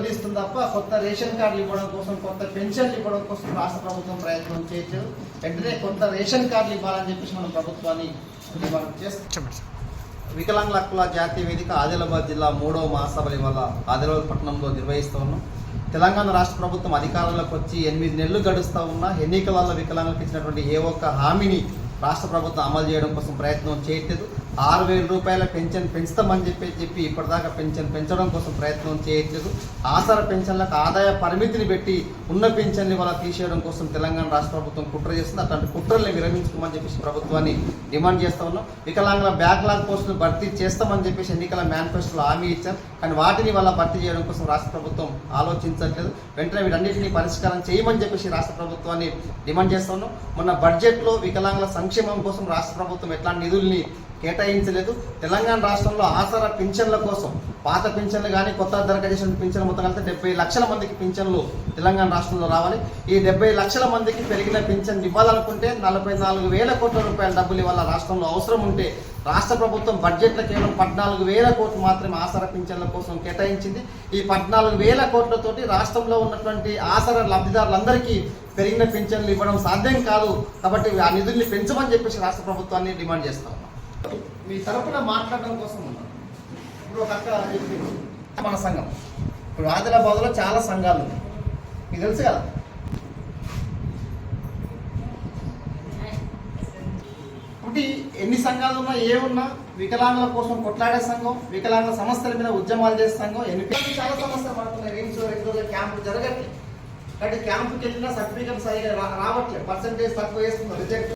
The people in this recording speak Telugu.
వదిలిస్తుంది తప్ప కొత్త రేషన్ కార్డులు ఇవ్వడం కోసం, కొత్త పెన్షన్లు ఇవ్వడం కోసం రాష్ట్ర ప్రభుత్వం ప్రయత్నం చేయట్లేదు. వెంటనే కొత్త రేషన్ కార్డులు ఇవ్వాలని చెప్పేసి మనం ప్రభుత్వాన్ని డిమాండ్ చేస్తాం. వికలాంగుల హక్కుల జాతీయ వేదిక ఆదిలాబాద్ జిల్లా 3వ మహాసభలు ఇవాళ ఆదిలాబాద్ పట్టణంలో నిర్వహిస్తూ ఉన్నాం. తెలంగాణ రాష్ట్ర ప్రభుత్వం అధికారంలోకి వచ్చి 8 నెలలు గడుస్తూ ఉన్నా ఎన్నికలలో వికలాంగులకు ఇచ్చినటువంటి ఏ ఒక్క హామీని రాష్ట్ర ప్రభుత్వం అమలు చేయడం కోసం ప్రయత్నం చేయట్లేదు. 6,000 రూపాయల పెన్షన్ పెంచుతామని చెప్పి ఇప్పటిదాకా పెన్షన్ పెంచడం కోసం ప్రయత్నం చేయట్లేదు. ఆసరా పెన్షన్లకు ఆదాయ పరిమితిని పెట్టి ఉన్న పెన్షన్ని వాళ్ళ తీసేయడం కోసం తెలంగాణ రాష్ట్ర ప్రభుత్వం కుట్ర చేస్తుంది. అట్లాంటి కుట్రల్ని విరమించుకోమని చెప్పేసి ప్రభుత్వాన్ని డిమాండ్ చేస్తూ ఉన్నాం. వికలాంగుల బ్యాక్లాగ్ పోస్టులు భర్తీ చేస్తామని చెప్పేసి ఎన్నికల మేనిఫెస్టోలో హామీ ఇచ్చారు. కానీ వాటిని వాళ్ళ భర్తీ చేయడం కోసం రాష్ట్ర ప్రభుత్వం ఆలోచించట్లేదు. వెంటనే వీటన్నిటిని పరిష్కారం చేయమని చెప్పేసి రాష్ట్ర ప్రభుత్వాన్ని డిమాండ్ చేస్తూ ఉన్నాం. మొన్న బడ్జెట్లో వికలాంగుల సంక్షేమం కోసం రాష్ట్ర ప్రభుత్వం ఎట్లాంటి నిధుల్ని కేటాయించలేదు. తెలంగాణ రాష్ట్రంలో ఆసరా పింఛన్ల కోసం పాత పింఛన్లు కానీ కొత్త దరఖాస్తు చేసిన పింఛన్లు మొత్తం కలిపితే 70 లక్షల మందికి పింఛన్లు తెలంగాణ రాష్ట్రంలో రావాలి. ఈ 70 లక్షల మందికి పెరిగిన పింఛన్ ఇవ్వాలనుకుంటే 44,000 కోట్ల రూపాయల డబ్బులు ఇవాళ రాష్ట్రంలో అవసరం ఉంటే రాష్ట్ర ప్రభుత్వం బడ్జెట్లో కేవలం 14,000 కోట్లు మాత్రమే ఆసరా పింఛన్ల కోసం కేటాయించింది. ఈ 14,000 కోట్లతోటి రాష్ట్రంలో ఉన్నటువంటి ఆసరా లబ్ధిదారులందరికీ పెరిగిన పింఛన్లు ఇవ్వడం సాధ్యం కాదు. కాబట్టి ఆ నిధుల్ని పెంచమని చెప్పేసి రాష్ట్ర ప్రభుత్వాన్ని డిమాండ్ చేస్తా ఉన్నాం. మీ తరఫున మాట్లాడడం కోసం ఉన్నాం. ఇప్పుడు ఒక అక్క చెప్పింది మన సంఘం. ఇప్పుడు ఆదిలాబాద్లో చాలా సంఘాలు ఉన్నాయి, మీకు తెలుసు కదా. ఇప్పుడు ఎన్ని సంఘాలు ఉన్నా ఏమున్నా వికలాంగుల కోసం కొట్లాడే సంఘం, వికలాంగుల సమస్యల మీద ఉద్యమాలు చేసే సంఘం చాలా సమస్యలు పడుతున్నాయి. రెగ్యులర్ క్యాంపులు జరగట్లేదు. కాబట్టి క్యాంపుకి వెళ్ళినా సర్టిఫికేట్ సరిగా రావట్లేదు, పర్సంటేజ్ తక్కువ వేస్తున్నారు, రిజెక్ట్.